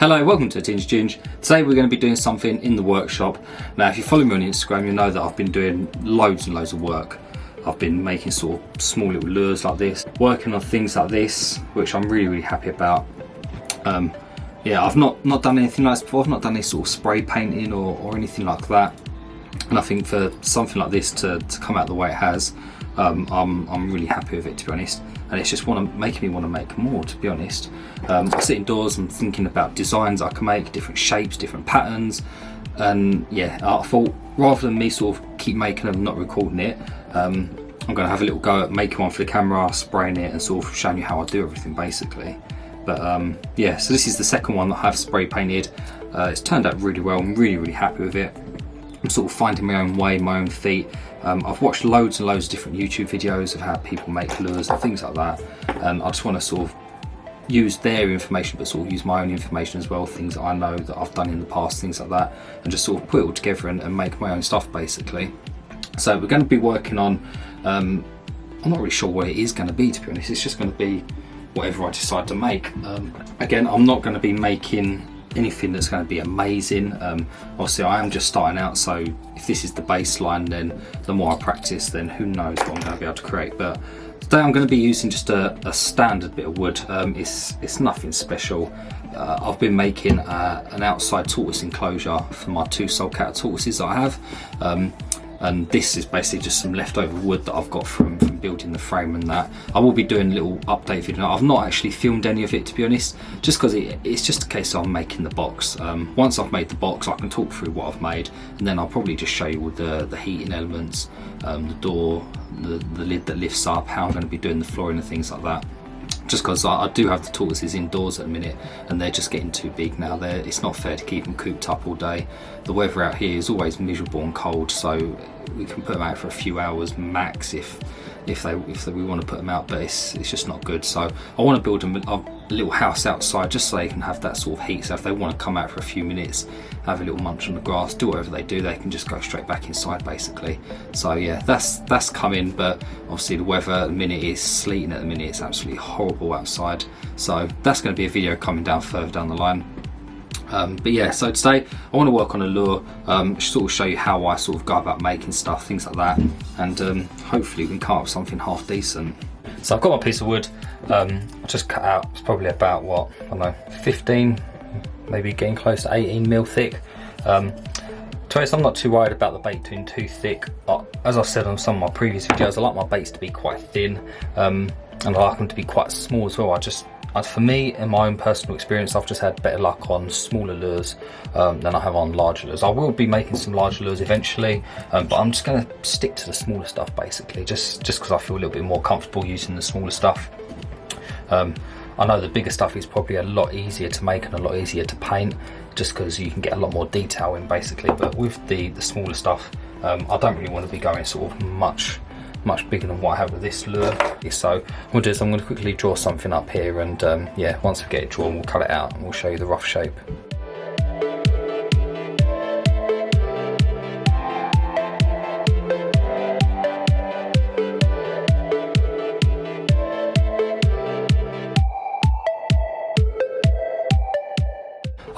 Hello, welcome to Tinge Ginge. Today we're going to be doing something in the workshop. Now if you follow me on Instagram, you know that I've been doing loads and loads of work. I've been making sort of small little lures like this, working on things like this, which I'm really happy about. Yeah, I've not done anything like this before. I've not done any sort of spray painting or anything like that. And I think for something like this to come out the way it has, I'm really happy with it, to be honest. And it's just making me want to make more, to be honest. I sit indoors and thinking about designs I can make, different shapes, different patterns, and yeah, I thought rather than me sort of keep making them and not recording it, I'm going to have a little go at making one for the camera, spraying it, and sort of showing you how I do everything basically. But yeah, so this is the second one that I've spray painted. It's turned out really well. I'm really happy with it. I'm sort of finding my own way, my own feet. I've watched loads and loads of different YouTube videos of how people make lures and things like that, and I just want to sort of use their information but sort of use my own information as well, things that I know that I've done in the past, things like that, and just sort of put it all together and make my own stuff basically. So we're going to be working on, I'm not really sure what it is going to be, to be honest. It's just going to be whatever I decide to make. Again, I'm not going to be making anything that's going to be amazing. Obviously I am just starting out, so if this is the baseline, then the more I practice, then who knows what I'm going to be able to create. But today I'm going to be using just a standard bit of wood. It's nothing special. I've been making an outside tortoise enclosure for my two Soulcat tortoises that I have, and this is basically just some leftover wood that I've got from building the frame and that. I will be doing a little update video. I've not actually filmed any of it, to be honest, just because it's just a case of I'm making the box. Once I've made the box, I can talk through what I've made, and then I'll probably just show you all the heating elements, the door, the lid that lifts up, how I'm going to be doing the flooring and things like that. Just because I do have the tortoises indoors at the minute and they're just getting too big now. It's not fair to keep them cooped up all day. The weather out here is always miserable and cold, so we can put them out for a few hours max if we want to put them out, but it's just not good. So I want to build them a little house outside just so they can have that sort of heat. So if they want to come out for a few minutes, have a little munch on the grass, do whatever they do, they can just go straight back inside basically. So yeah, that's coming, but obviously the weather at the minute is sleeting at the minute. It's absolutely horrible outside. So that's going to be a video coming down further down the line. But yeah, so today I want to work on a lure, sort of show you how I sort of go about making stuff, things like that, and hopefully we can come up with something half decent. So I've got my piece of wood, I just cut out, it's probably about, what, I don't know, 15, maybe getting close to 18mm thick. To be honest, I'm not too worried about the bait being too thick. As I've said on some of my previous videos, I like my baits to be quite thin, and I like them to be quite small as well. For me, in my own personal experience, I've just had better luck on smaller lures than I have on larger lures. I will be making some larger lures eventually, but I'm just going to stick to the smaller stuff basically, just because I feel a little bit more comfortable using the smaller stuff. I know the bigger stuff is probably a lot easier to make and a lot easier to paint, just because you can get a lot more detail in basically, but with the smaller stuff, I don't really want to be going sort of much bigger than what I have with this lure. So what I'll do is I'm going to quickly draw something up here, and yeah, once we get it drawn, we'll cut it out and we'll show you the rough shape.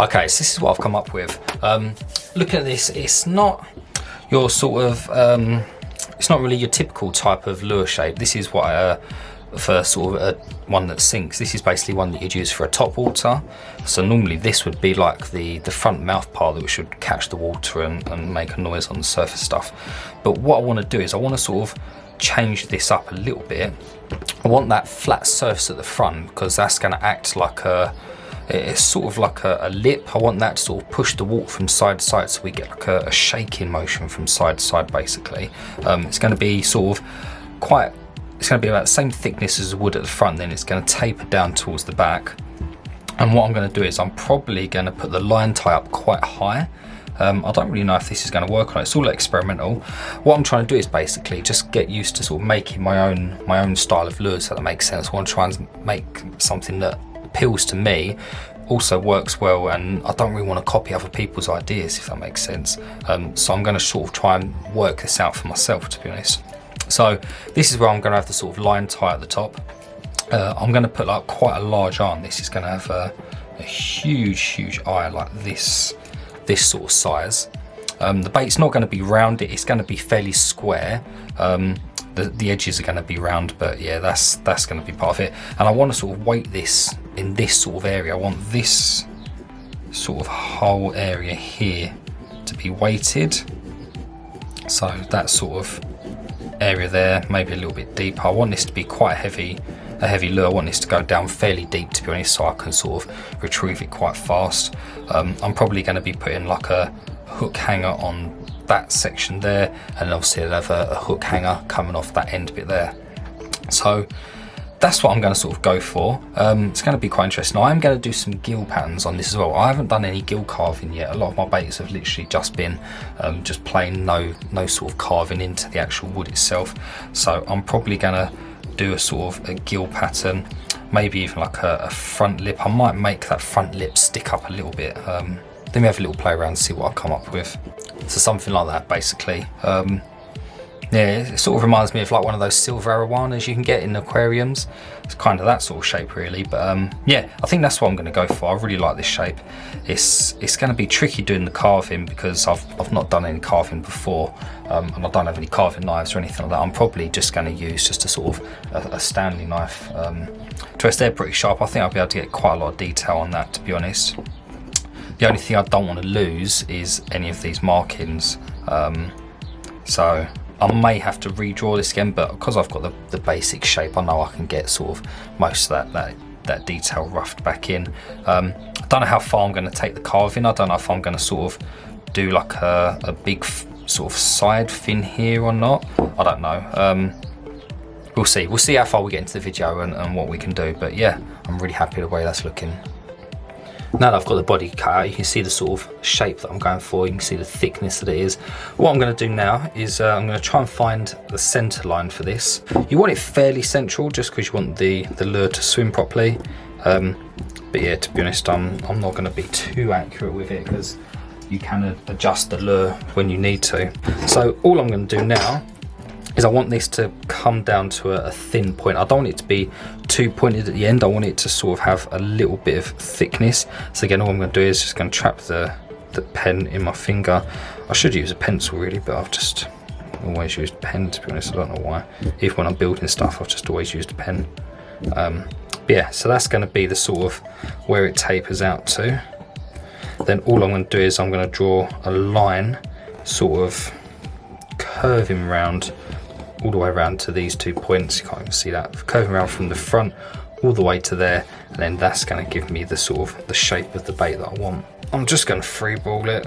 Okay, so this is what I've come up with. Look at this, it's not your sort of it's not really your typical type of lure shape. This is what for sort of one that sinks. This is basically one that you'd use for a top water. So normally this would be like the front mouth part that should catch the water and make a noise on the surface stuff. But what I want to do is I want to sort of change this up a little bit. I want that flat surface at the front because that's going to act like it's sort of like a lip. I want that to sort of push the water from side to side so we get like a shaking motion from side to side basically. It's going to be sort of it's going to be about the same thickness as the wood at the front, then it's going to taper down towards the back. And what I'm going to do is I'm probably going to put the line tie up quite high. I don't really know if this is going to work or not. It's all experimental. What I'm trying to do is basically just get used to sort of making my own style of lures, so that makes sense. I want to try and make something that appeals to me, also works well, and I don't really want to copy other people's ideas, if that makes sense. So I'm going to sort of try and work this out for myself, to be honest. So this is where I'm going to have the sort of line tie at the top. I'm going to put like quite a large arm. This is going to have a huge eye like this sort of size. The bait's not going to be rounded, it's going to be fairly square. The edges are going to be round, but yeah, that's going to be part of it. And I want to sort of weight this in this sort of area. I want this sort of whole area here to be weighted. So that sort of area there, maybe a little bit deeper. I want this to be quite a heavy lure. I want this to go down fairly deep, to be honest, so I can sort of retrieve it quite fast. I'm probably going to be putting like a hook hanger on that section there, and obviously I'll have a hook hanger coming off that end bit there. So that's what I'm going to sort of go for. It's going to be quite interesting. I am going to do some gill patterns on this as well. I haven't done any gill carving yet. A lot of my baits have literally just been just plain no sort of carving into the actual wood itself. So I'm probably going to do a sort of a gill pattern, maybe even like a front lip. I might make that front lip stick up a little bit. Let me have a little play around and see what I come up with. So something like that, basically. Yeah, it sort of reminds me of like one of those silver arowanas you can get in aquariums. It's kind of that sort of shape really, but yeah, I think that's what I'm going to go for. I really like this shape. It's going to be tricky doing the carving because I've not done any carving before, and I don't have any carving knives or anything like that. I'm probably just going to use just a sort of a Stanley knife. To us, they're pretty sharp. I think I'll be able to get quite a lot of detail on that, to be honest. The only thing I don't want to lose is any of these markings. So I may have to redraw this again, but because I've got the basic shape, I know I can get sort of most of that detail roughed back in. I don't know how far I'm going to take the carving. I don't know if I'm going to sort of do like a big sort of side fin here or not. I don't know. We'll see. We'll see how far we get into the video and what we can do. But yeah, I'm really happy the way that's looking. Now that I've got the body cut out, you can see the sort of shape that I'm going for. You can see the thickness that it is. What I'm going to do now is I'm going to try and find the center line for this. You want it fairly central just because you want the lure to swim properly. But yeah, to be honest, I'm not going to be too accurate with it because you can adjust the lure when you need to. So all I'm going to do now is I want this to come down to a thin point. I don't want it to be too pointed at the end. I want it to sort of have a little bit of thickness. So again, all I'm going to do is just going to trap the pen in my finger. I should use a pencil really, but I've just always used a pen, to be honest. I don't know why. Even when I'm building stuff, I've just always used a pen. But yeah, so that's going to be the sort of where it tapers out to. Then all I'm going to do is I'm going to draw a line sort of curving round all the way around to these 2 points. You can't even see that. Curving around from the front all the way to there, and then that's going to give me the sort of the shape of the bait that I want. I'm just going to freeball it.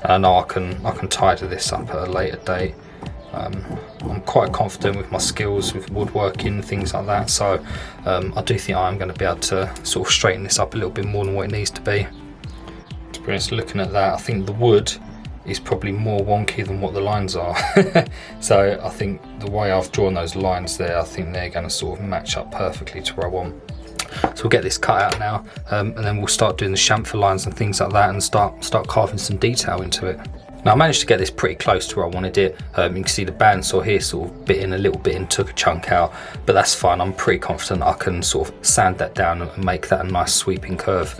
And I know I can tidy this up at a later date. I'm quite confident with my skills with woodworking, things like that, so I do think I'm going to be able to sort of straighten this up a little bit more than what it needs to be. To be honest, looking at that, I think the wood is probably more wonky than what the lines are. So I think the way I've drawn those lines there, I think they're going to sort of match up perfectly to where I want. So we'll get this cut out now, and then we'll start doing the chamfer lines and things like that and start carving some detail into it. Now I managed to get this pretty close to where I wanted it. You can see the bandsaw here sort of bit in a little bit and took a chunk out, but that's fine. I'm pretty confident I can sort of sand that down and make that a nice sweeping curve.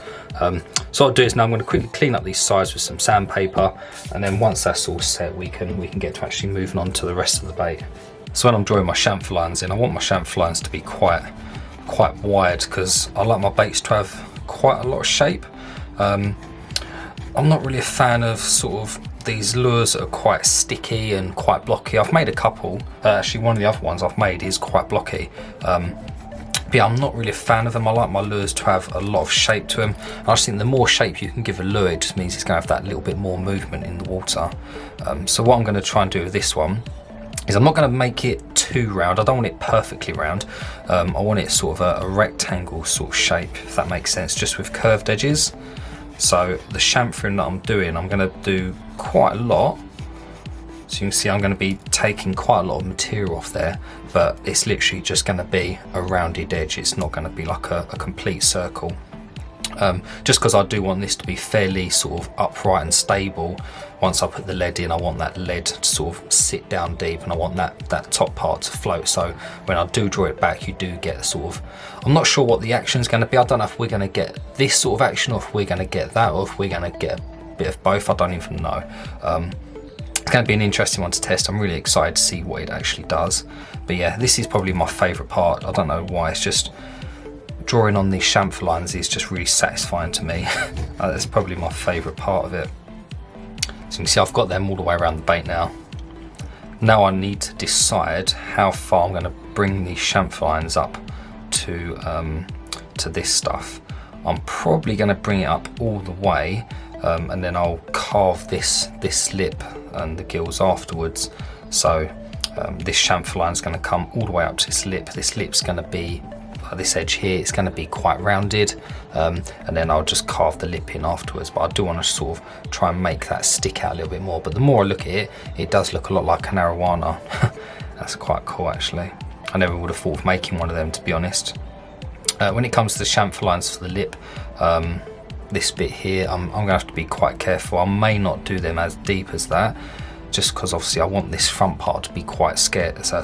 So what I'll do is now I'm going to quickly clean up these sides with some sandpaper, and then once that's all set, we can get to actually moving on to the rest of the bait. So when I'm drawing my chamfer lines in, I want my chamfer lines to be quite wide because I like my baits to have quite a lot of shape. I'm not really a fan of sort of these lures that are quite sticky and quite blocky. I've made a couple, actually one of the other ones I've made is quite blocky. But yeah, I'm not really a fan of them. I like my lures to have a lot of shape to them. I just think the more shape you can give a lure, it just means it's going to have that little bit more movement in the water. So what I'm going to try and do with this one is I'm not going to make it too round. I don't want it perfectly round. I want it sort of a rectangle sort of shape, if that makes sense, just with curved edges. So the chamfering that I'm doing, I'm going to do quite a lot. So you can see I'm going to be taking quite a lot of material off there, but it's literally just going to be a rounded edge. It's not going to be like a complete circle. just because I do want this to be fairly sort of upright and stable. Once I put the lead in, I want that lead to sort of sit down deep, and I want that top part to float, so when I do draw it back, you do get sort of, I'm not sure what the action is going to be. I don't know if we're going to get this sort of action, or if we're going to get that, or if we're going to get a bit of both. I don't even know. It's going to be an interesting one to test. I'm really excited to see what it actually does. But yeah, this is probably my favourite part. I don't know why, it's just drawing on these chamfer lines is just really satisfying to me. That's probably my favourite part of it. So you can see I've got them all the way around the bait now. Now I need to decide how far I'm going to bring these chamfer lines up to this stuff. I'm probably going to bring it up all the way, and then I'll carve this lip and the gills afterwards. So this chamfer line is going to come all the way up to this lip. This lip's going to be, this edge here, it's going to be quite rounded, and then I'll just carve the lip in afterwards. But I do want to sort of try and make that stick out a little bit more. But the more I look at it, it does look a lot like an Arowana. That's quite cool actually. I never would have thought of making one of them, to be honest. When it comes to the chamfer lines for the lip, this bit here, I'm going to have to be quite careful. I may not do them as deep as that, just because obviously I want this front part to be quite square, so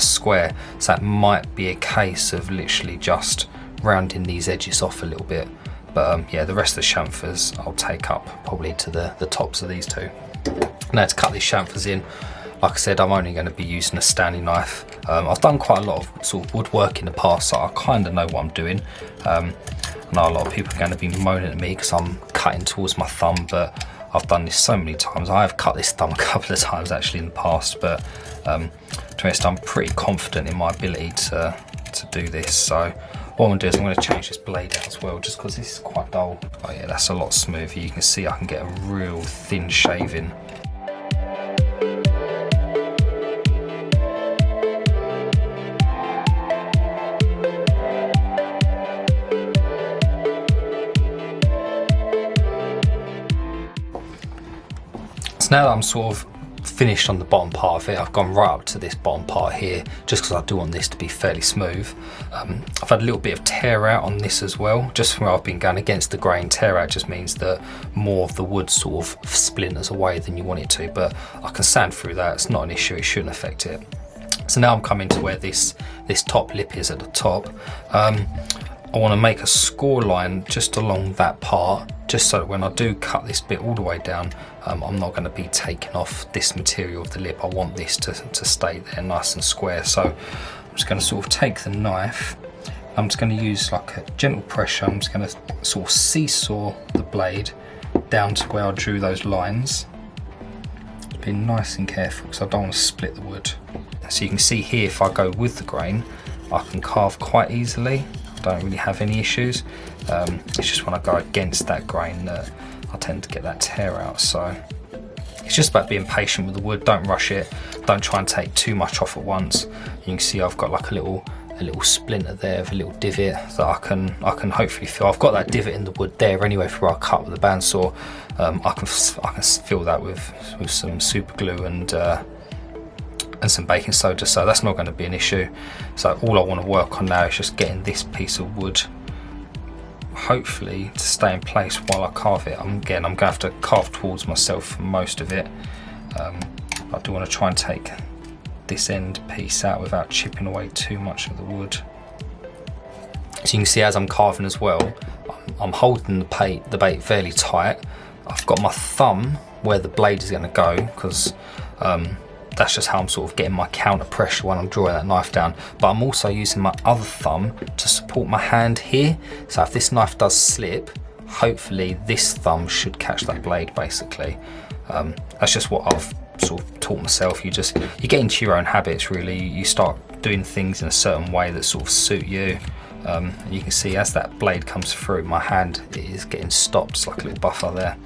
that might be a case of literally just rounding these edges off a little bit. But yeah, the rest of the chamfers I'll take up probably to the tops of these two. Now to cut these chamfers in, like I said, I'm only going to be using a Stanley knife. I've done quite a lot of sort of woodwork in the past, so I kind of know what I'm doing. I know a lot of people are going to be moaning at me because I'm cutting towards my thumb, but I've done this so many times. I have cut this thumb a couple of times actually in the past, but to be honest, I'm pretty confident in my ability to do this. So what I'm going to do is I'm going to change this blade out as well, just because this is quite dull. Oh yeah, that's a lot smoother. You can see I can get a real thin shaving. So now that I'm sort of finished on the bottom part of it, I've gone right up to this bottom part here, just because I do want this to be fairly smooth. I've had a little bit of tear out on this as well, just where I've been going against the grain. Tear out just means that more of the wood sort of splinters away than you want it to, but I can sand through that. It's not an issue, it shouldn't affect it. So now I'm coming to where this top lip is at the top. I want to make a score line just along that part, just so that when I do cut this bit all the way down, I'm not going to be taking off this material of the lip. I want this to stay there nice and square. So I'm just going to sort of take the knife, I'm just going to use like a gentle pressure, I'm just going to sort of seesaw the blade down to where I drew those lines. Be nice and careful because I don't want to split the wood. So you can see here, if I go with the grain, I can carve quite easily. Don't really have any issues. It's just when I go against that grain that I tend to get that tear out. So it's just about being patient with the wood. Don't rush it. Don't try and take too much off at once. You can see I've got like a little splinter there of a little divot that I can hopefully fill. I've got that divot in the wood there anyway for where I cut with the bandsaw. I can fill that with some super glue and some baking soda, so that's not going to be an issue. So all I want to work on now is just getting this piece of wood hopefully to stay in place while I carve it. I'm going to have to carve towards myself for most of it. I do want to try and take this end piece out without chipping away too much of the wood. So you can see as I'm carving as well, I'm holding the bait fairly tight. I've got my thumb where the blade is going to go, because that's just how I'm sort of getting my counter pressure when I'm drawing that knife down. But I'm also using my other thumb to support my hand here. So if this knife does slip, hopefully this thumb should catch that blade basically. That's just what I've sort of taught myself. You get into your own habits really. You start doing things in a certain way that sort of suit you. You can see as that blade comes through, my hand is getting stopped. It's like a little buffer there.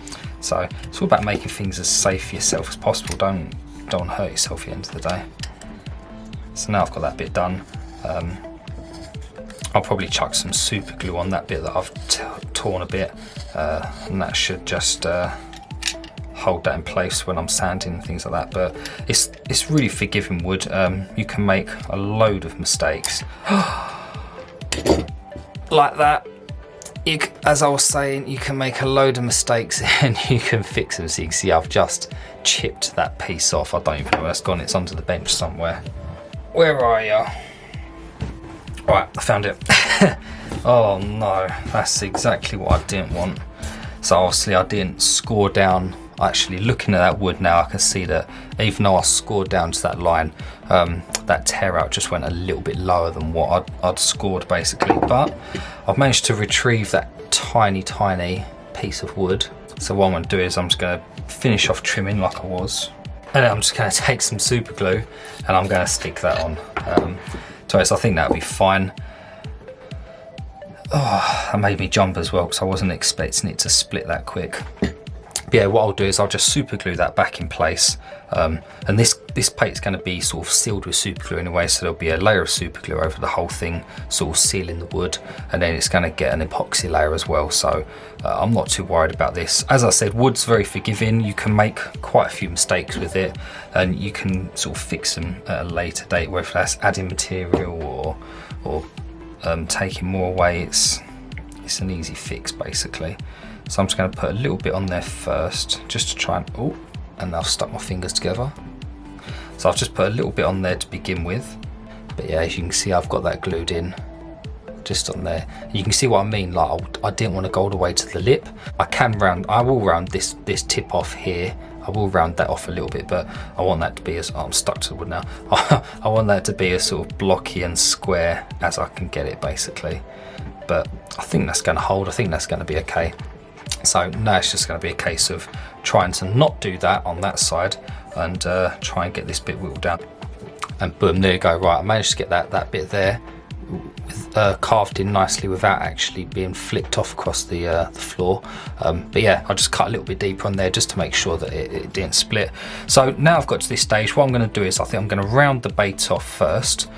So it's all about making things as safe for yourself as possible. Don't hurt yourself at the end of the day. So now I've got that bit done. I'll probably chuck some super glue on that bit that I've torn a bit, and that should just hold that in place when I'm sanding and things like that. But it's really forgiving wood. You can make a load of mistakes like that, as I was saying, you can make a load of mistakes and you can fix them. So you can see I've just chipped that piece off. I don't even know where it's gone. It's under the bench somewhere. Where are you? Right, I found it. Oh no, that's exactly what I didn't want. So obviously I didn't score down. Actually, looking at that wood now, I can see that even though I scored down to that line, that tear out just went a little bit lower than what I'd scored basically. But I've managed to retrieve that tiny piece of wood. So what I'm going to do is I'm just going to finish off trimming like I was, and then I'm just going to take some super glue and I'm going to stick that on. So I think that'll be fine. Oh, that made me jump as well because I wasn't expecting it to split that quick. But yeah, what I'll do is I'll just super glue that back in place, and this plate's going to be sort of sealed with super glue anyway, so there'll be a layer of super glue over the whole thing, sort of sealing the wood, and then it's going to get an epoxy layer as well. So I'm not too worried about this. As I said, wood's very forgiving. You can make quite a few mistakes with it, and you can sort of fix them at a later date, whether that's adding material or taking more away. It's an easy fix basically. So I'm just going to put a little bit on there first, just to try and, and I've stuck my fingers together. So I've just put a little bit on there to begin with. But yeah, as you can see, I've got that glued in just on there. You can see what I mean, like I didn't want to go all the way to the lip. I will round this tip off here. I will round that off a little bit, but I want that to be as, I'm stuck to the wood now. I want that to be as sort of blocky and square as I can get it basically. But I think that's going to hold. I think that's going to be okay. So now it's just going to be a case of trying to not do that on that side and try and get this bit whittled down. And boom, there you go. Right, I managed to get that bit there carved in nicely without actually being flicked off across the floor. But yeah, I just cut a little bit deeper on there just to make sure that it didn't split. So now I've got to this stage, what I'm going to do is I think I'm going to round the bait off first,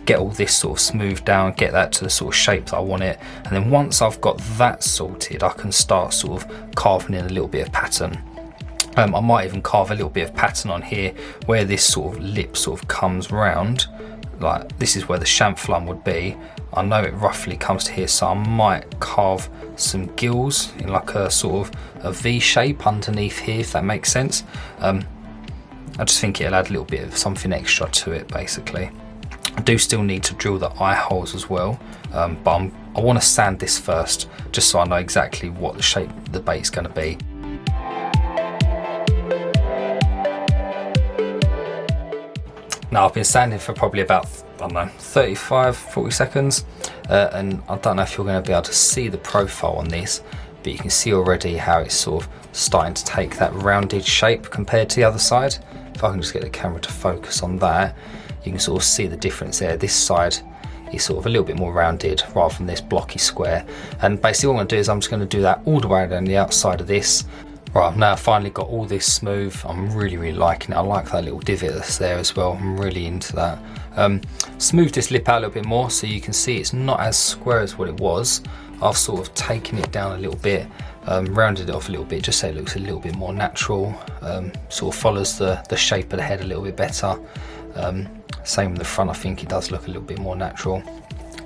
get all this sort of smoothed down, get that to the sort of shape that I want it, and then once I've got that sorted, I can start sort of carving in a little bit of pattern. I might even carve a little bit of pattern on here where this sort of lip sort of comes round. Like this is where the chamfer line would be. I know it roughly comes to here, so I might carve some gills in like a sort of a V shape underneath here, if that makes sense. I just think it'll add a little bit of something extra to it basically. I do still need to drill the eye holes as well, but I want to sand this first just so I know exactly what the shape the bait's going to be. Now I've been sanding for probably about, I don't know, 35-40 seconds, and I don't know if you're going to be able to see the profile on this, but you can see already how it's sort of starting to take that rounded shape compared to the other side. If I can just get the camera to focus on that, you can sort of see the difference there. This side is sort of a little bit more rounded rather than this blocky square. And basically what I'm going to do is I'm just going to do that all the way down the outside of this. Right, I've now finally got all this smooth. I'm really liking it. I like that little divot that's there as well. I'm really into that. Smooth this lip out a little bit more so you can see it's not as square as what it was. I've sort of taken it down a little bit, rounded it off a little bit just so it looks a little bit more natural. Sort of follows the shape of the head a little bit better. Same with the front, I think it does look a little bit more natural.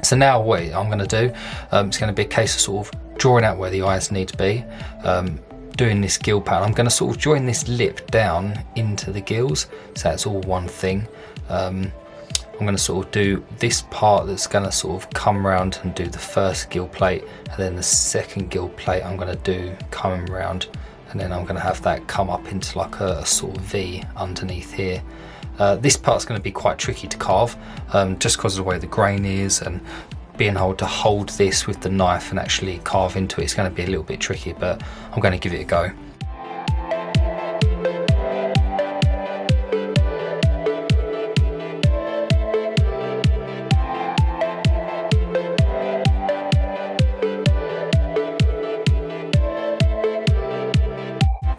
So now what I'm going to do, it's going to be a case of sort of drawing out where the eyes need to be. Doing this gill pattern, I'm going to sort of join this lip down into the gills, so that's all one thing. I'm going to sort of do this part that's going to sort of come round and do the first gill plate, and then the second gill plate I'm going to do coming round, and then I'm going to have that come up into like a sort of V underneath here. This part's going to be quite tricky to carve, just because of the way the grain is, and being able to hold this with the knife and actually carve into it is going to be a little bit tricky, but I'm going to give it a go.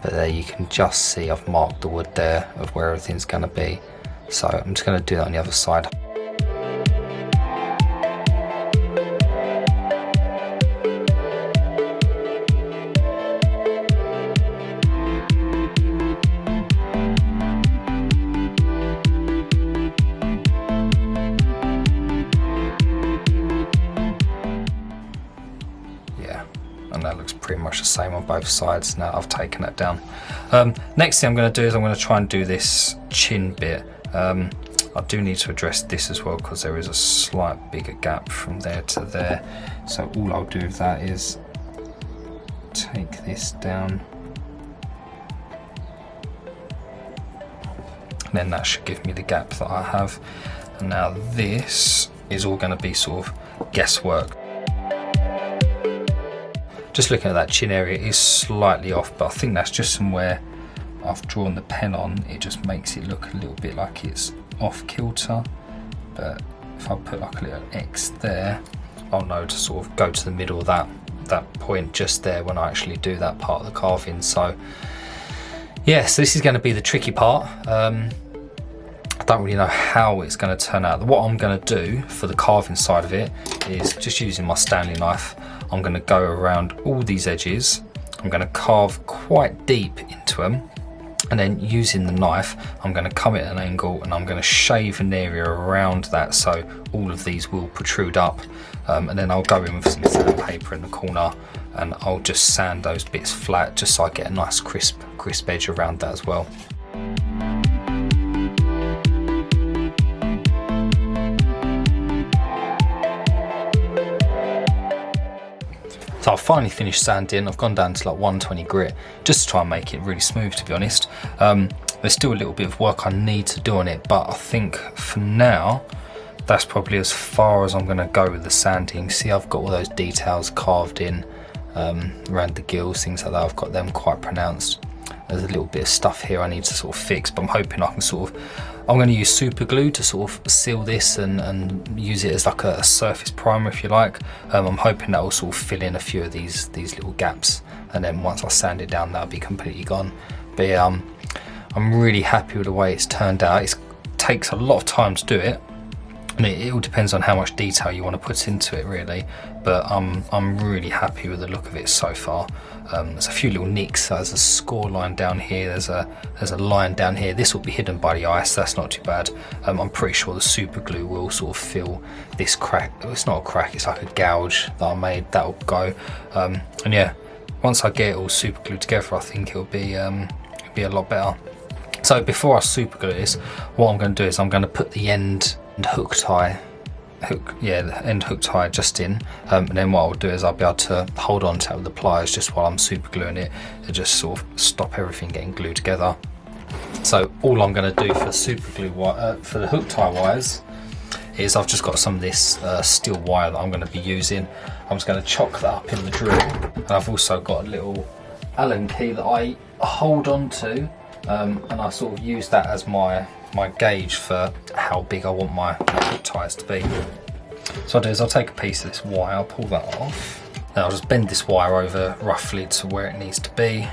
But there you can just see I've marked the wood there of where everything's going to be, so I'm just going to do that on the other side. much the same on both sides now I've taken that down. Next thing I'm going to do is I'm going to try and do this chin bit. I do need to address this as well because there is a slight bigger gap from there to there. So all I'll do with that is take this down, and then that should give me the gap that I have. And now this is all going to be sort of guesswork. Just looking at that chin area, it is slightly off, but I think that's just somewhere I've drawn the pen on. It just makes it look a little bit like it's off kilter. But if I put like a little X there, I'll know to sort of go to the middle of that point just there when I actually do that part of the carving. So yeah, so this is going to be the tricky part. I don't really know how it's going to turn out. What I'm going to do for the carving side of it is just using my Stanley knife. I'm going to go around all these edges. I'm going to carve quite deep into them, and then using the knife I'm going to come at an angle and I'm going to shave an area around that so all of these will protrude up, and then I'll go in with some sandpaper in the corner and I'll just sand those bits flat just so I get a nice crisp edge around that as well. So I've finally finished sanding. I've gone down to like 120 grit just to try and make it really smooth, to be honest. There's still a little bit of work I need to do on it, but I think for now that's probably as far as I'm going to go with the sanding. See, I've got all those details carved in around the gills, things like that. I've got them quite pronounced. There's a little bit of stuff here I need to sort of fix, but I'm hoping I can sort of, I'm going to use super glue to sort of seal this and use it as like a surface primer, if you like. I'm hoping that will sort of fill in a few of these little gaps, and then once I sand it down, that'll be completely gone. But yeah, I'm really happy with the way it's turned out. It takes a lot of time to do it, and it all depends on how much detail you want to put into it, really. But I'm really happy with the look of it so far. There's a few little nicks. There's a score line down here. There's a line down here. This will be hidden by the ice. That's not too bad. I'm pretty sure the super glue will sort of fill this crack. It's not a crack. It's like a gouge that I made. That'll go. And yeah, once I get it all super glued together, I think it'll be a lot better. So before I super glue this, what I'm going to do is I'm going to put the end hook tie just in, and then what I'll do is I'll be able to hold on to it with the pliers just while I'm super gluing it to just sort of stop everything getting glued together. So all I'm going to do for super glue for the hook tie wires is I've just got some of this steel wire that I'm going to be using. I'm just going to chock that up in the drill, and I've also got a little Allen key that I hold on to, and I sort of use that as my gauge for how big I want my hook ties to be. So what I'll do is I'll take a piece of this wire, I'll pull that off, then I'll just bend this wire over roughly to where it needs to be,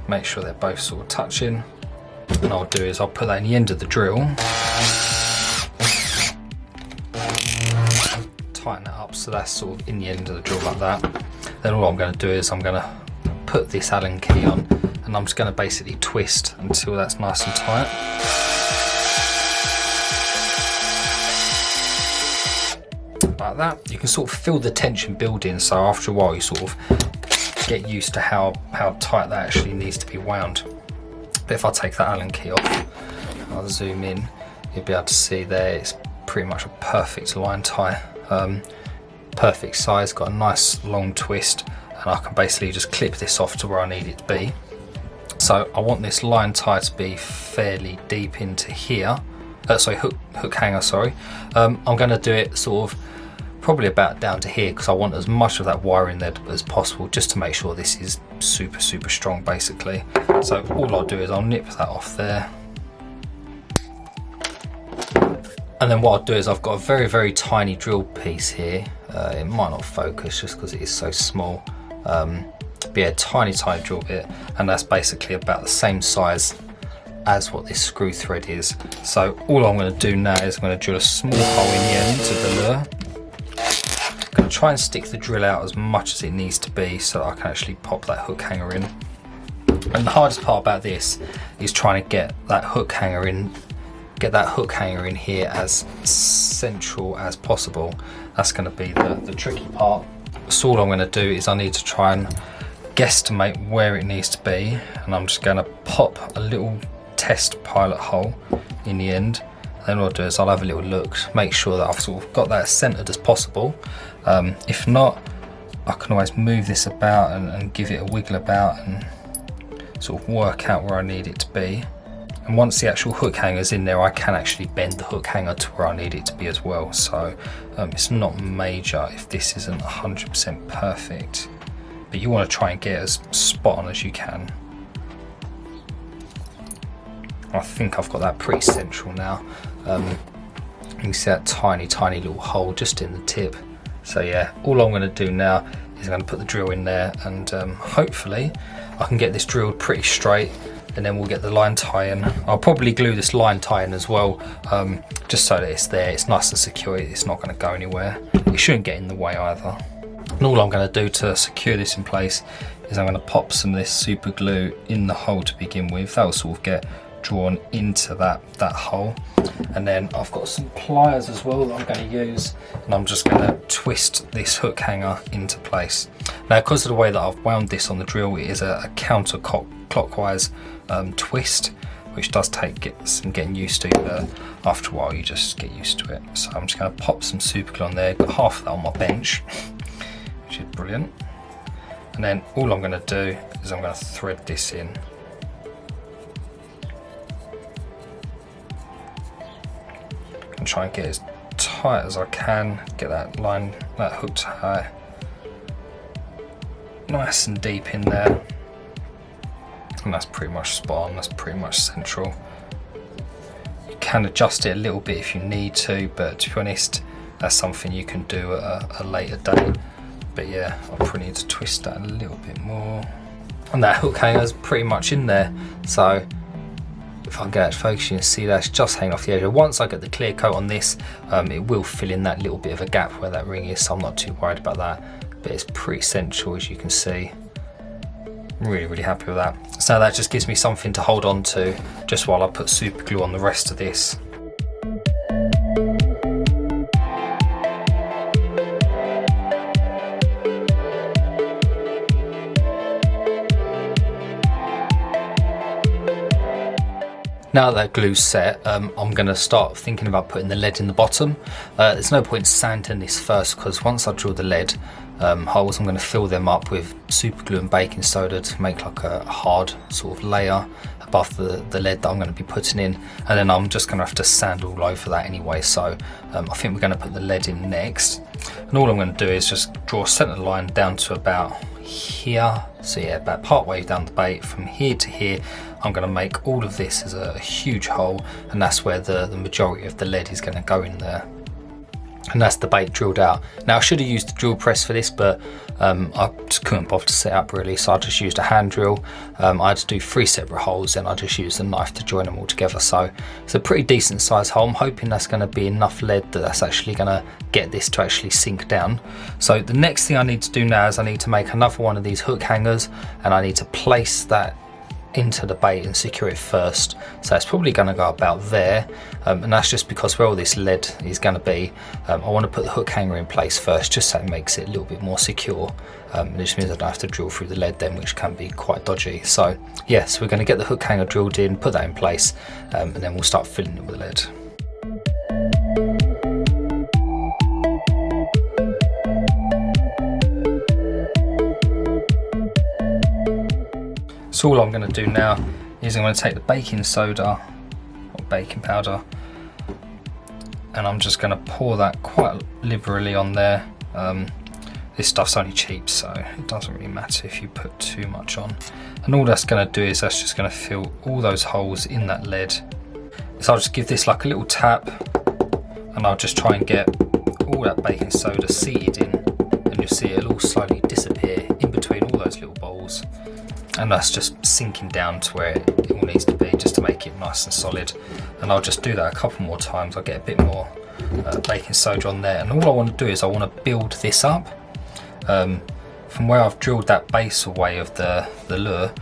make sure they're both sort of touching, and what I'll do is I'll put that in the end of the drill, tighten it up so that's sort of in the end of the drill like that. Then all I'm going to do is I'm going to put this Allen key on, and I'm just going to basically twist until that's nice and tight. Like that. You can sort of feel the tension building, so after a while you sort of get used to how tight that actually needs to be wound. But if I take that Allen key off, I'll zoom in, you'll be able to see there it's pretty much a perfect line tie. Perfect size, got a nice long twist, and I can basically just clip this off to where I need it to be. So I want this line tie to be fairly deep into here. Hook hanger, sorry. I'm going to do it sort of probably about down to here because I want as much of that wire in there as possible, just to make sure this is super strong basically. So all I'll do is I'll nip that off there, and then what I'll do is I've got a very tiny drill piece here. It might not focus just because it is so small, but yeah, tiny drill bit, and that's basically about the same size as what this screw thread is. So all I'm going to do now is I'm going to drill a small hole in the end to the lure. I'm going to try and stick the drill out as much as it needs to be so that I can actually pop that hook hanger in. And the hardest part about this is trying to get that hook hanger in here as central as possible. That's going to be the tricky part. So all I'm going to do is I need to try and guesstimate where it needs to be, and I'm just going to pop a little test pilot hole in the end. Then what I'll do is I'll have a little look, make sure that I've sort of got that as centered as possible. If not, I can always move this about and give it a wiggle about and sort of work out where I need it to be. And once the actual hook hanger's in there, I can actually bend the hook hanger to where I need it to be as well. So it's not major if this isn't 100% perfect, but you want to try and get as spot on as you can. I think I've got that pretty central now. You can see that tiny little hole just in the tip. So yeah, all I'm going to do now is I'm going to put the drill in there, and hopefully I can get this drilled pretty straight, and then we'll get the line tie in. I'll probably glue this line tie in as well, just so that it's there, it's nice and secure, it's not going to go anywhere. It shouldn't get in the way either. And all I'm going to do to secure this in place is I'm going to pop some of this super glue in the hole to begin with. That will sort of get drawn into that hole, and then I've got some pliers as well that I'm going to use, and I'm just going to twist this hook hanger into place. Now, because of the way that I've wound this on the drill, it is a counterclockwise twist, which does take some getting used to, but after a while you just get used to it. So I'm just going to pop some super glue on there, got half of that on my bench, which is brilliant. And then all I'm going to do is I'm going to thread this in. And try and get as tight as I can, get that line, that hook tie nice and deep in there, and that's pretty much spot on, that's pretty much central. You can adjust it a little bit if you need to, but to be honest, that's something you can do at a later date. But yeah, I probably need to twist that a little bit more. And that hook hanger is pretty much in there, so if I can get it focused, you can see that's just hanging off the edge. Once I get the clear coat on this, it will fill in that little bit of a gap where that ring is, so I'm not too worried about that. But it's pretty central, as you can see. I'm really happy with that. So that just gives me something to hold on to just while I put super glue on the rest of this. Now that glue's set, I'm going to start thinking about putting the lead in the bottom. There's no point sanding this first, because once I drill the lead holes, I'm going to fill them up with super glue and baking soda to make like a hard sort of layer above the lead that I'm going to be putting in, and then I'm just going to have to sand all over that anyway. So I think we're going to put the lead in next, and all I'm going to do is just draw a centre line down to about here. So yeah, about part way down the bait. From here to here, I'm going to make all of this as a huge hole, and that's where the majority of the lead is going to go in there. And that's the bait drilled out. Now I should have used the drill press for this, but I just couldn't bother to set up really, so I just used a hand drill. I had to do 3 separate holes, and I just used a knife to join them all together. So it's a pretty decent size hole. I'm hoping that's going to be enough lead that's actually going to get this to actually sink down. So the next thing I need to do now is I need to make another one of these hook hangers, and I need to place that into the bait and secure it first. So it's probably going to go about there, and that's just because where all this lead is going to be, I want to put the hook hanger in place first, just so it makes it a little bit more secure. It just means I don't have to drill through the lead then, which can be quite dodgy. So yes, we're going to get the hook hanger drilled in, put that in place, and then we'll start filling it with lead. So all I'm going to do now is I'm going to take the baking soda or baking powder, and I'm just going to pour that quite liberally on there. This stuff's only cheap, so it doesn't really matter if you put too much on. And all that's going to do is that's just going to fill all those holes in that lead. So I'll just give this like a little tap, and I'll just try and get all that baking soda seated in, and you'll see it'll all slowly disappear in between all those little bowls. And that's just sinking down to where it all needs to be, just to make it nice and solid. And I'll just do that a couple more times. I'll get a bit more baking soda on there, and all I want to do is I want to build this up. From where I've drilled that base away of the lure,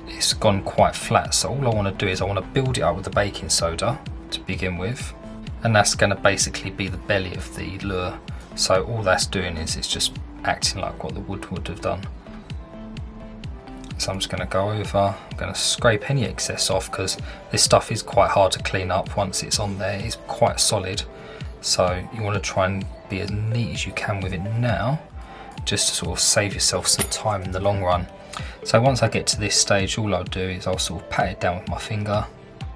it's gone quite flat, so all I want to do is I want to build it up with the baking soda to begin with, and that's going to basically be the belly of the lure. So all that's doing is it's just acting like what the wood would have done. So I'm just going to go over, I'm going to scrape any excess off, because this stuff is quite hard to clean up once it's on there. It's quite solid, so you want to try and be as neat as you can with it now, just to sort of save yourself some time in the long run. So once I get to this stage, all I'll do is I'll sort of pat it down with my finger.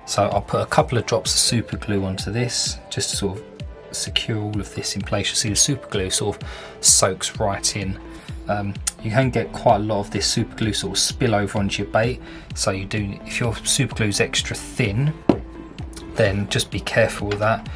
So I'll put a couple of drops of super glue onto this, just to sort of secure all of this in place. You see the super glue sort of soaks right in. You can get quite a lot of this super glue sort of spill over onto your bait, so you do, if your super glue is extra thin, then just be careful with that.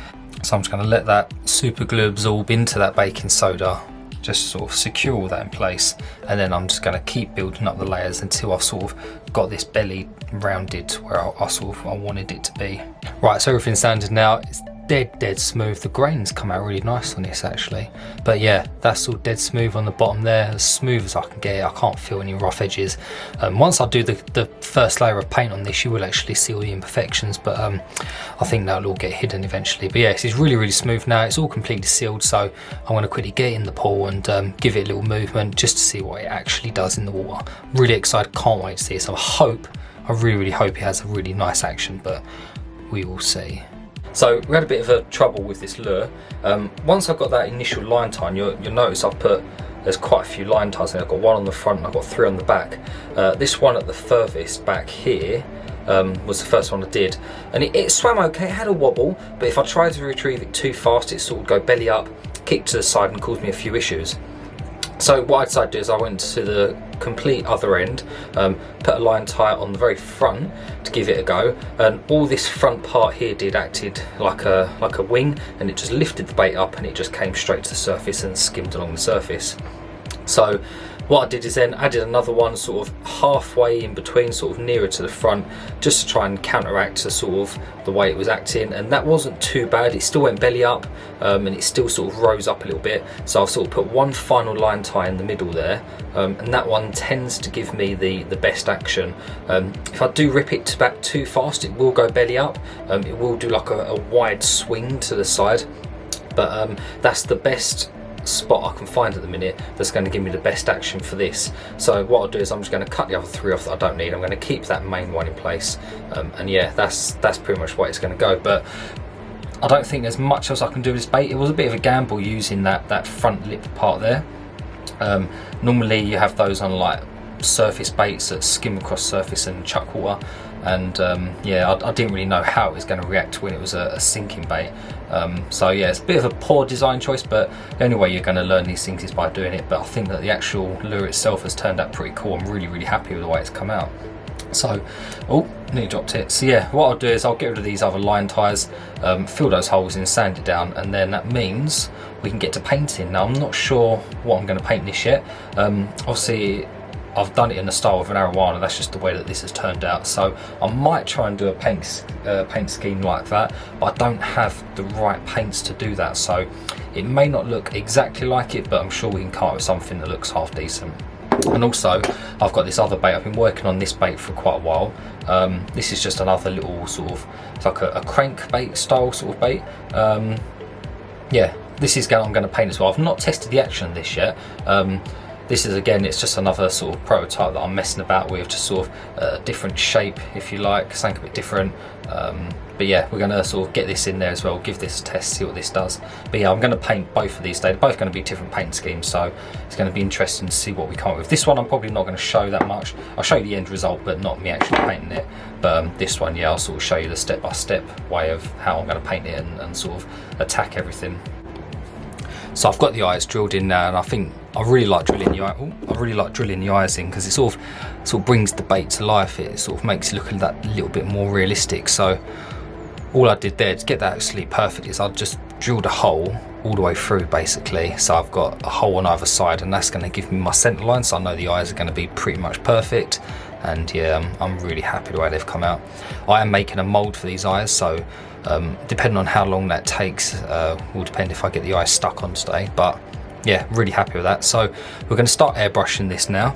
So I'm just going to let that super glue absorb into that baking soda, just to sort of secure all that in place, and then I'm just going to keep building up the layers until I've sort of got this belly rounded to where I wanted it to be. Right, so everything's sanded now. It's dead smooth. The grains come out really nice on this actually, but yeah, that's all dead smooth on the bottom there, as smooth as I can get it. I can't feel any rough edges. Once I do the first layer of paint on this, you will actually see all the imperfections, but I think that'll all get hidden eventually. But yeah, it's really smooth now. It's all completely sealed, so I'm going to quickly get it in the pool and give it a little movement just to see what it actually does in the water. Really excited, can't wait to see it. So I really hope it has a really nice action, but we will see. So we had a bit of a trouble with this lure. Once I've got that initial line tie, you'll notice there's quite a few line ties, and I've got one on the front and I've got 3 on the back. This one at the furthest back here was the first one I did, and it swam okay. It had a wobble, but if I tried to retrieve it too fast, it sort of go belly up, kick to the side, and cause me a few issues. So what I decided to do is I went to the complete other end, put a line tie on the very front to give it a go, and all this front part here acted like a wing, and it just lifted the bait up and it just came straight to the surface and skimmed along the surface. So what I did is then added another one sort of halfway in between, sort of nearer to the front, just to try and counteract the sort of the way it was acting, and that wasn't too bad. It still went belly up, and it still sort of rose up a little bit. So I've sort of put one final line tie in the middle there, and that one tends to give me the best action. If I do rip it back too fast, it will go belly up. It will do like a wide swing to the side, but that's the best spot I can find at the minute that's going to give me the best action for this. So what I'll do is I'm just going to cut the other 3 off that I don't need. I'm going to keep that main one in place, and yeah, that's pretty much where it's going to go. But I don't think there's much else I can do with this bait. It was a bit of a gamble using that front lip part there. Normally you have those on like surface baits that skim across surface and chuck water, and yeah, I didn't really know how it was going to react when it was a sinking bait. So yeah, it's a bit of a poor design choice, but the only way you're going to learn these things is by doing it. But I think that the actual lure itself has turned out pretty cool. I'm really happy with the way it's come out. So, oh, nearly dropped it. So yeah, what I'll do is I'll get rid of these other line ties, fill those holes in, sand it down, and then that means we can get to painting. Now I'm not sure what I'm going to paint this yet. Obviously I've done it in the style of an Arowana. That's just the way that this has turned out. So I might try and do a paint scheme like that, but I don't have the right paints to do that. So it may not look exactly like it, but I'm sure we can come up with something that looks half decent. And also, I've got this other bait. I've been working on this bait for quite a while. This is just another little sort of, it's like a crankbait style sort of bait. Yeah, this is I'm going to paint as well. I've not tested the action of this yet. This is, again, it's just another sort of prototype that I'm messing about with, just sort of a different shape, if you like, something a bit different. But yeah, we're going to sort of get this in there as well, give this a test, see what this does. But yeah, I'm going to paint both of these. They're both going to be different paint schemes, so it's going to be interesting to see what we come up with. This one I'm probably not going to show that much. I'll show you the end result, but not me actually painting it. But this one, yeah, I'll sort of show you the step-by-step way of how I'm going to paint it and sort of attack everything. So I've got the eyes drilled in now, and I think I really like drilling the eye. I really like drilling the eyes in, because it sort of brings the bait to life. It sort of makes it look that little bit more realistic. So all I did there to get that actually perfect is I just drilled a hole all the way through basically. So I've got a hole on either side, and that's going to give me my centre line, so I know the eyes are going to be pretty much perfect. And yeah, I'm really happy the way they've come out. I am making a mould for these eyes, so depending on how long that takes will depend if I get the eyes stuck on today. But yeah, really happy with that. So we're going to start airbrushing this now.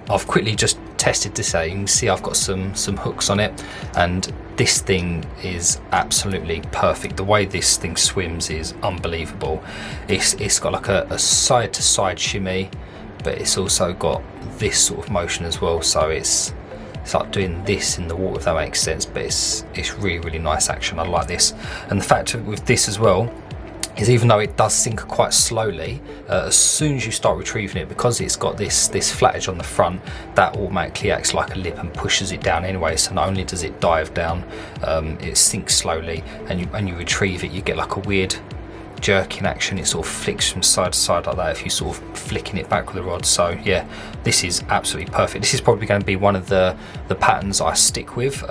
I've quickly just tested this out. You can see I've got some hooks on it, and this thing is absolutely perfect. The way this thing swims is unbelievable. It's got like a side to side shimmy. but it's also got this sort of motion as well, so it's like doing this in the water, if that makes sense. But it's really nice action. I like this. And the fact with this as well is, even though it does sink quite slowly, as soon as you start retrieving it, because it's got this flattage on the front, that automatically acts like a lip and pushes it down anyway. So not only does it dive down, it sinks slowly, and you retrieve it, you get like a weird jerking action. It sort of flicks from side to side like that if you sort of flicking it back with the rod. So yeah, this is absolutely perfect. This is probably going to be one of the patterns I stick with.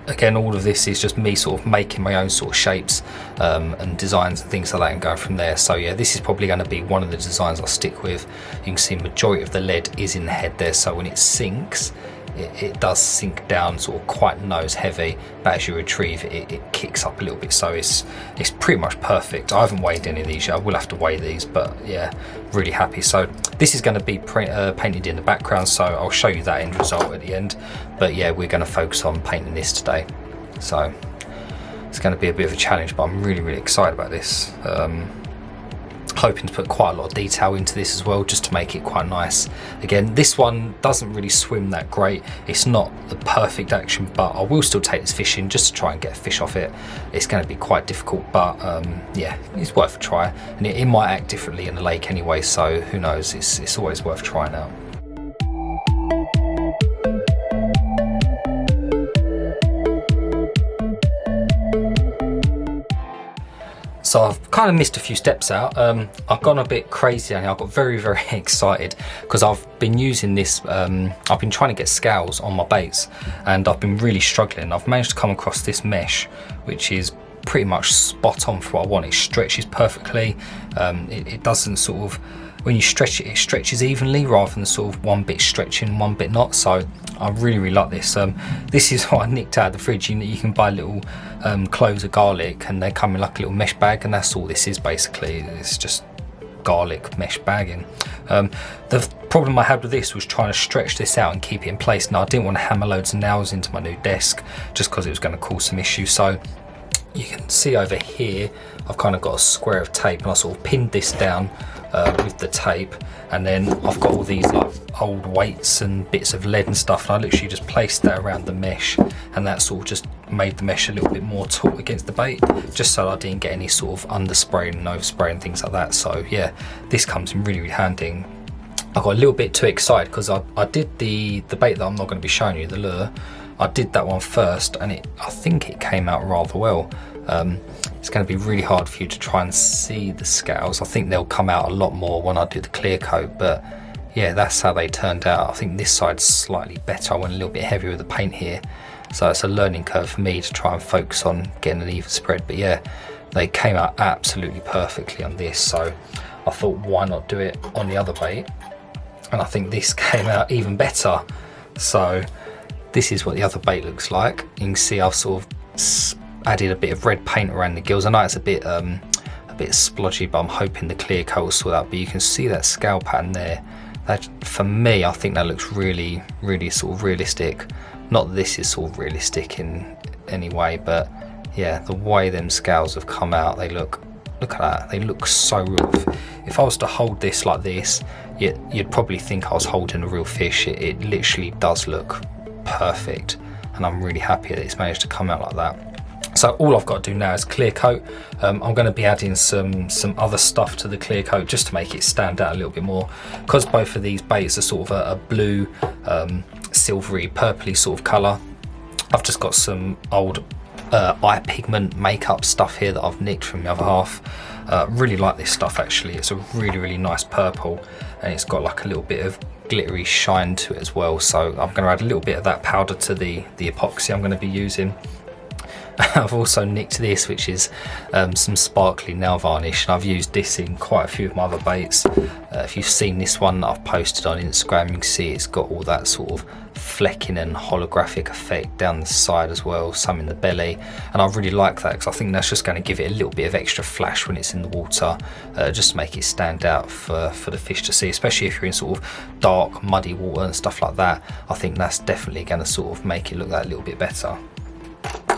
Again, all of this is just me sort of making my own sort of shapes and designs and things like that, and going from there. So yeah, this is probably going to be one of the designs I stick with. You can see majority of the lead is in the head there, so when it sinks, it does sink down sort of quite nose heavy, but as you retrieve it, it kicks up a little bit. So it's pretty much perfect. I haven't weighed any of these yet. I will have to weigh these, but yeah, really happy. So this is going to be painted in the background, so I'll show you that end result at the end. But yeah, we're going to focus on painting this today. So it's going to be a bit of a challenge, but I'm really excited about this. Hoping to put quite a lot of detail into this as well, just to make it quite nice. Again, this one doesn't really swim that great. It's not the perfect action, but I will still take this fishing just to try and get a fish off it. It's going to be quite difficult, but yeah, it's worth a try. And it might act differently in the lake anyway, so who knows. It's always worth trying out. So I've kind of missed a few steps out. I've gone a bit crazy down here. I got very excited because I've been using this, I've been trying to get scales on my baits, and I've been really struggling. I've managed to come across this mesh, which is pretty much spot on for what I want. It stretches perfectly. It doesn't sort of, when you stretch it, it stretches evenly rather than sort of one bit stretching, one bit not. So I really like this. This is what I nicked out of the fridge. You can buy little cloves of garlic, and they come in like a little mesh bag, and that's all this is basically. It's just garlic mesh bagging. The problem I had with this was trying to stretch this out and keep it in place. Now I didn't want to hammer loads of nails into my new desk just because it was going to cause some issues. So you can see over here I've kind of got a square of tape, and I sort of pinned this down with the tape, and then I've got all these like old weights and bits of lead and stuff, and I literally just placed that around the mesh, and that sort of just made the mesh a little bit more taut against the bait, just so I didn't get any sort of underspray and overspray and things like that. So yeah, this comes in really handy. I got a little bit too excited because I did the bait that I'm not going to be showing you, the lure. I did that one first, and I think it came out rather well. It's going to be really hard for you to try and see the scales. I think they'll come out a lot more when I do the clear coat, but yeah, that's how they turned out. I think this side's slightly better. I went a little bit heavier with the paint here, so it's a learning curve for me to try and focus on getting an even spread. But yeah, they came out absolutely perfectly on this, so I thought, why not do it on the other bait? And I think this came out even better. So this is what the other bait looks like. You can see I've sort of added a bit of red paint around the gills. I know it's a bit splodgy, but I'm hoping the clear coat will sort out. But you can see that scale pattern there. That, for me, I think that looks really sort of realistic. Not that this is sort of realistic in any way, but yeah, the way them scales have come out, they look at that. They look so real. If I was to hold this like this, you'd probably think I was holding a real fish. It literally does look perfect, and I'm really happy that it's managed to come out like that. So all I've got to do now is clear coat. I'm going to be adding some other stuff to the clear coat just to make it stand out a little bit more, because both of these baits are sort of a blue, silvery, purpley sort of colour. I've just got some old eye pigment makeup stuff here that I've nicked from the other half. Really like this stuff actually. It's a really nice purple, and it's got like a little bit of glittery shine to it as well. So I'm going to add a little bit of that powder to the epoxy I'm going to be using. I've also nicked this, which is some sparkly nail varnish, and I've used this in quite a few of my other baits. If you've seen this one that I've posted on Instagram, you can see it's got all that sort of flecking and holographic effect down the side as well, some in the belly, and I really like that because I think that's just going to give it a little bit of extra flash when it's in the water, just to make it stand out for the fish to see, especially if you're in sort of dark, muddy water and stuff like that. I think that's definitely going to sort of make it look that little bit better.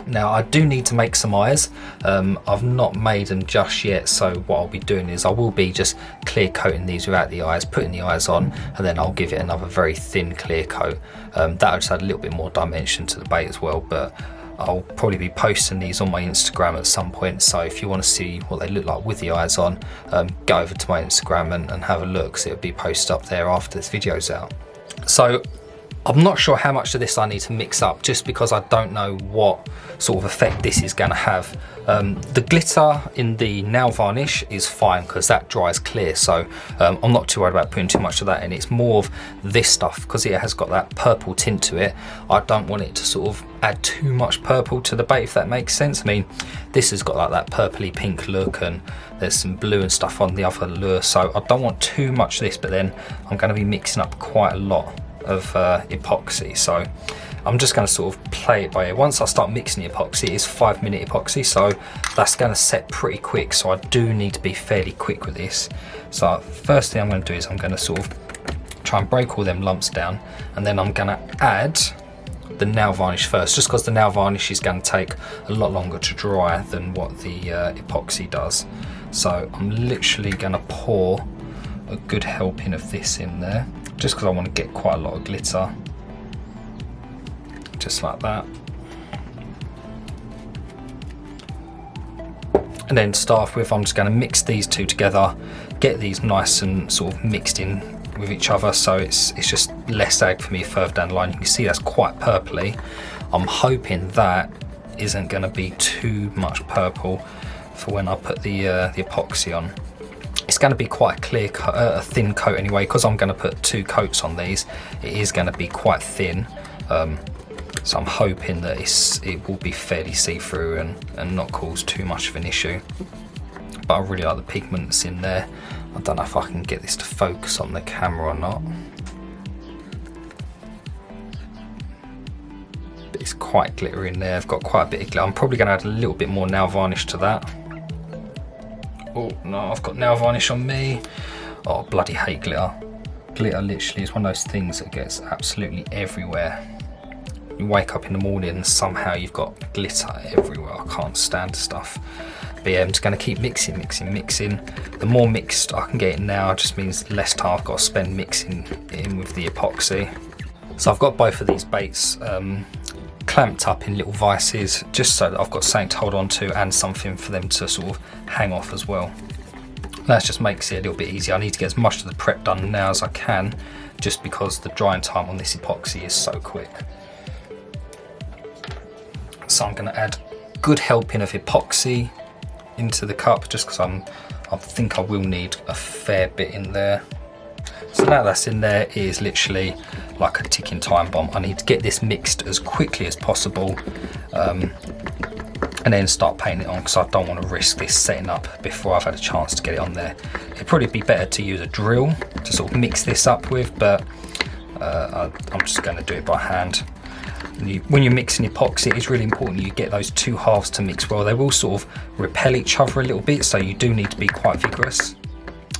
Now I do need to make some eyes. I've not made them just yet, so what I'll be doing is I will be just clear coating these without the eyes, putting the eyes on, and then I'll give it another very thin clear coat. That'll just add a little bit more dimension to the bait as well, but I'll probably be posting these on my Instagram at some point, so if you want to see what they look like with the eyes on, go over to my Instagram and have a look, because it'll be posted up there after this video's out. So I'm not sure how much of this I need to mix up, just because I don't know what sort of effect this is going to have. The glitter in the nail varnish is fine because that dries clear, so I'm not too worried about putting too much of that in. It's more of this stuff, because it has got that purple tint to it. I don't want it to sort of add too much purple to the bait, if that makes sense. I mean, this has got like that purpley pink look, and there's some blue and stuff on the other lure, so I don't want too much of this, but then I'm going to be mixing up quite a lot of epoxy, so I'm just going to sort of play it by ear. Once I start mixing the epoxy, it's 5-minute epoxy, so that's going to set pretty quick, so I do need to be fairly quick with this. So first thing I'm going to do is I'm going to sort of try and break all them lumps down, and then I'm going to add the nail varnish first, just because the nail varnish is going to take a lot longer to dry than what the epoxy does. So I'm literally going to pour a good helping of this in there, just because I want to get quite a lot of glitter, just like that. And then start off with, I'm just going to mix these two together, get these nice and sort of mixed in with each other, so it's just less ag for me further down the line. You can see that's quite purpley. I'm hoping that isn't going to be too much purple for when I put the epoxy on. It's going to be quite a clear, a thin coat anyway, because I'm going to put 2 coats on these. It is going to be quite thin, so I'm hoping that it will be fairly see-through and not cause too much of an issue. But I really like the pigments in there. I don't know if I can get this to focus on the camera or not. But it's quite glittery in there. I've got quite a bit of glitter. I'm probably going to add a little bit more nail varnish to that. Oh no, I've got nail varnish on me. Oh, bloody hate glitter. Glitter literally is one of those things that gets absolutely everywhere. You wake up in the morning and somehow you've got glitter everywhere. I can't stand stuff. But yeah, I'm just going to keep mixing. The more mixed I can get it now, it just means less time I've got to spend mixing in with the epoxy. So I've got both of these baits clamped up in little vices, just so that I've got something to hold on to and something for them to sort of hang off as well. That just makes it a little bit easier. I need to get as much of the prep done now as I can, just because the drying time on this epoxy is so quick. So I'm going to add a good helping of epoxy into the cup, just because I think I will need a fair bit in there. So now that's in there, it is literally like a ticking time bomb. I need to get this mixed as quickly as possible, and then start painting it on, because I don't want to risk this setting up before I've had a chance to get it on there. It'd probably be better to use a drill to sort of mix this up with, but I'm just going to do it by hand. When you're mixing epoxy, it's really important you get those 2 halves to mix well. They will sort of repel each other a little bit, so you do need to be quite vigorous.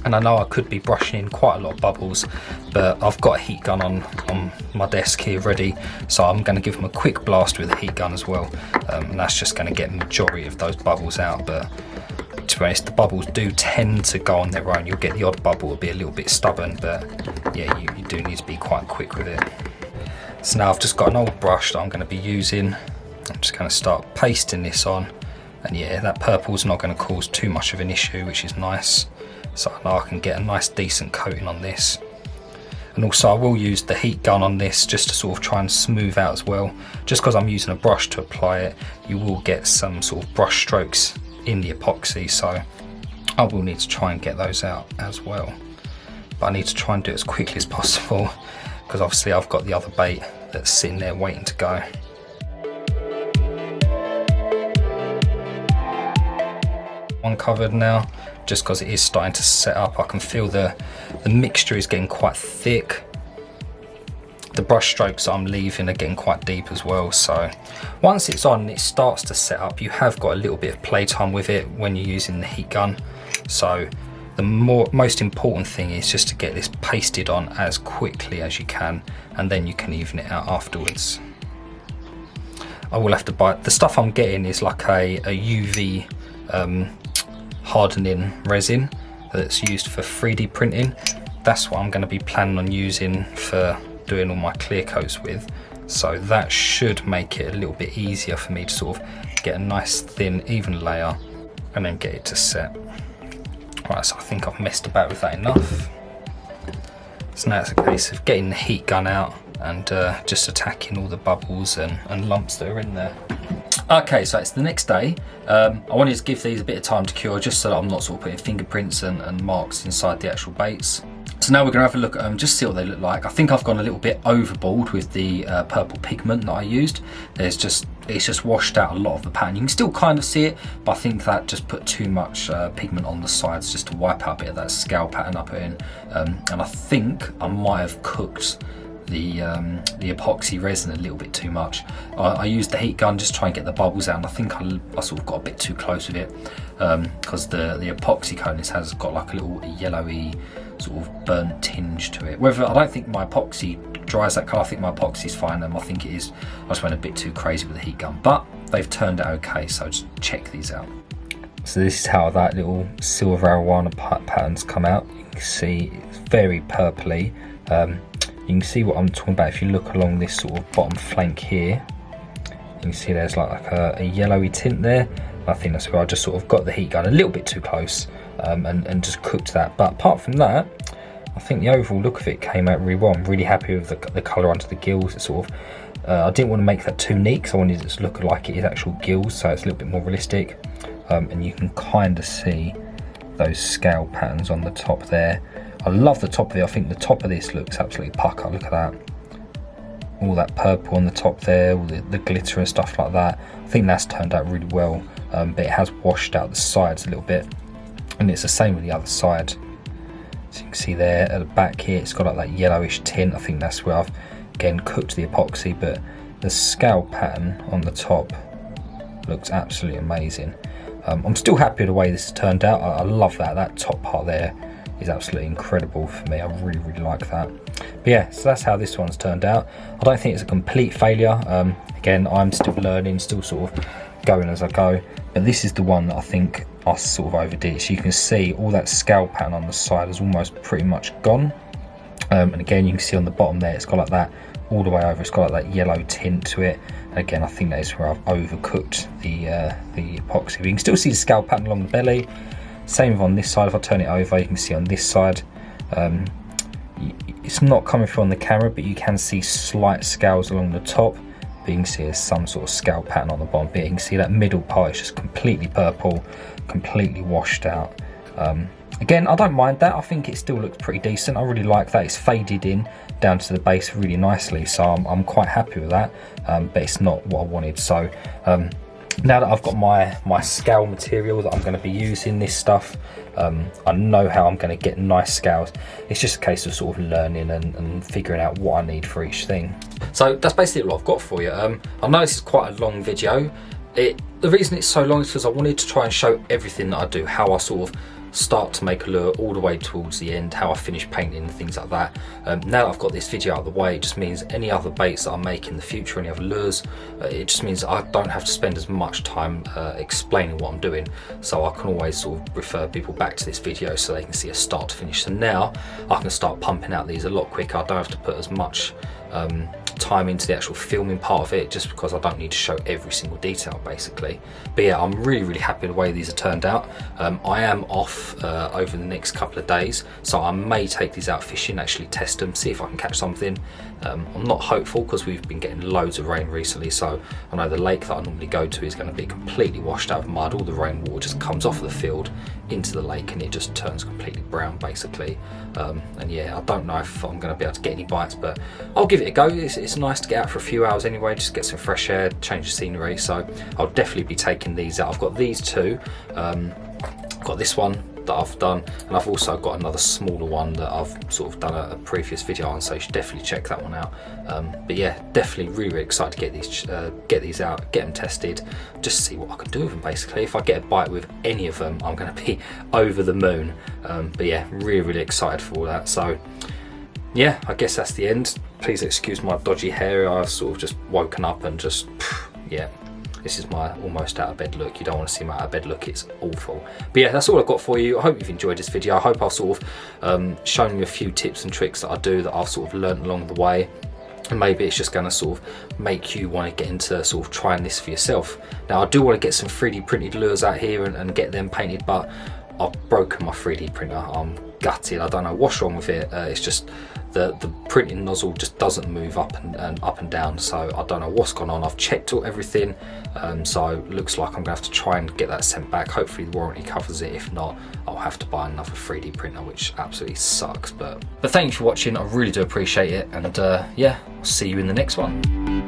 And I know I could be brushing in quite a lot of bubbles, but I've got a heat gun on my desk here ready, so I'm going to give them a quick blast with the heat gun as well, and that's just going to get the majority of those bubbles out. But to be honest, the bubbles do tend to go on their own. You'll get the odd bubble, will be a little bit stubborn, but yeah, you do need to be quite quick with it. So now I've just got an old brush that I'm going to be using. I'm just going to start pasting this on, and yeah, that purple's not going to cause too much of an issue, which is nice. So now I can get a nice decent coating on this. And also I will use the heat gun on this just to sort of try and smooth out as well. Just because I'm using a brush to apply it, you will get some sort of brush strokes in the epoxy, so I will need to try and get those out as well. But I need to try and do it as quickly as possible, because obviously I've got the other bait that's sitting there waiting to go. One covered now, just because it is starting to set up. I can feel the mixture is getting quite thick. The brush strokes I'm leaving are getting quite deep as well, so once it's on and it starts to set up, you have got a little bit of playtime with it when you're using the heat gun. So the most important thing is just to get this pasted on as quickly as you can, and then you can even it out afterwards. I will have to buy, the stuff I'm getting is like a UV hardening resin that's used for 3D printing. That's what I'm going to be planning on using for doing all my clear coats with. So that should make it a little bit easier for me to sort of get a nice thin even layer and then get it to set. Right, so I think I've messed about with that enough. So now it's a case of getting the heat gun out and just attacking all the bubbles and lumps that are in there. Okay, so it's the next day. I wanted to give these a bit of time to cure just so that I'm not sort of putting fingerprints and marks inside the actual baits. So now we're going to have a look at them, just see what they look like. I think I've gone a little bit overboard with the purple pigment that I used. It's just washed out a lot of the pattern. You can still kind of see it, but I think that just put too much pigment on the sides just to wipe out a bit of that scale pattern up in. And I think I might have cooked the epoxy resin a little bit too much. I used the heat gun just to try and get the bubbles out, and I think I sort of got a bit too close with it because the epoxy coating has got like a little yellowy sort of burnt tinge to it. Whether, I don't think my epoxy dries that colour. I think my epoxy's fine, and I think it is. I just went a bit too crazy with the heat gun, but they've turned out okay, so just check these out. So this is how that little silver Arowana pattern's come out. You can see it's very purpley. You can see what I'm talking about if you look along this sort of bottom flank here. You can see there's like a yellowy tint there. I think that's where I just sort of got the heat gun a little bit too close and just cooked that. But apart from that, I think the overall look of it came out really well. I'm really happy with the colour under the gills. It's sort of, I didn't want to make that too neat because I wanted it to look like it is actual gills, so it's a little bit more realistic. And you can kind of see those scale patterns on the top there. I love the top of it. I think the top of this looks absolutely pucker. Look at that. All that purple on the top there, all the glitter and stuff like that. I think that's turned out really well, but it has washed out the sides a little bit. And it's the same with the other side. So you can see there at the back here, it's got like that yellowish tint. I think that's where I've, again, cooked the epoxy, but the scale pattern on the top looks absolutely amazing. I'm still happy with the way this has turned out. I love that top part there is absolutely incredible for me. I really, really like that. But yeah, so that's how this one's turned out. I don't think it's a complete failure. Again, I'm still learning, still sort of going as I go. But this is the one that I think I sort of overdid. So you can see all that scale pattern on the side is almost pretty much gone. And again, you can see on the bottom there, it's got like that all the way over. It's got like that yellow tint to it. And again, I think that is where I've overcooked the epoxy. But you can still see the scale pattern along the belly. Same on this side. If I turn it over, you can see on this side, it's not coming through on the camera, but you can see slight scales along the top. But you can see there's some sort of scale pattern on the bottom bit. You can see that middle part is just completely purple, completely washed out. Again, I don't mind that. I think it still looks pretty decent. I really like that. It's faded in down to the base really nicely, so I'm quite happy with that. But it's not what I wanted. So now that I've got my scale material that I'm going to be using this stuff, I know how I'm going to get nice scales. It's just a case of sort of learning and figuring out what I need for each thing. So that's basically what I've got for you. I know this is quite a long video. The reason it's so long is because I wanted to try and show everything that I do, how I sort of start to make a lure all the way towards the end, how I finish painting and things like that. Now that I've got this video out of the way, it just means any other baits that I make in the future, any other lures, it just means I don't have to spend as much time explaining what I'm doing, so I can always sort of refer people back to this video so they can see a start to finish. So now I can start pumping out these a lot quicker. I don't have to put as much time into the actual filming part of it, just because I don't need to show every single detail basically. But yeah, I'm really happy with the way these have turned out. I am off over the next couple of days, so I may take these out fishing, actually test them, see if I can catch something. I'm not hopeful because we've been getting loads of rain recently, so I know the lake that I normally go to is going to be completely washed out of mud. All the rainwater just comes off the field into the lake and it just turns completely brown basically. And yeah, I don't know if I'm going to be able to get any bites, but I'll give it a go. It's nice to get out for a few hours anyway, just get some fresh air, change the scenery, so I'll definitely be taking these out. I've got these two. I've got this one that I've done, and I've also got another smaller one that I've sort of done a previous video on, so you should definitely check that one out. But yeah, definitely really excited to get these out, get them tested, just see what I can do with them basically. If I get a bite with any of them, I'm going to be over the moon. But yeah, really excited for all that. So yeah, I guess that's the end. Please excuse my dodgy hair. I've sort of just woken up and just yeah, this is my almost out of bed look. You don't want to see my out of bed look, it's awful. But yeah, that's all I've got for you. I hope you've enjoyed this video. I hope I've sort of shown you a few tips and tricks that I do that I've sort of learned along the way. And maybe it's just going to sort of make you want to get into sort of trying this for yourself. Now I do want to get some 3D printed lures out here and get them painted, but I've broken my 3D printer. I'm gutted. I don't know what's wrong with it. It's just the printing nozzle just doesn't move up and down, so I don't know what's gone on. I've checked everything, so it looks like I'm gonna have to try and get that sent back. Hopefully the warranty covers it. If not, I'll have to buy another 3D printer, which absolutely sucks. But thank you for watching. I really do appreciate it, and yeah, I'll see you in the next one.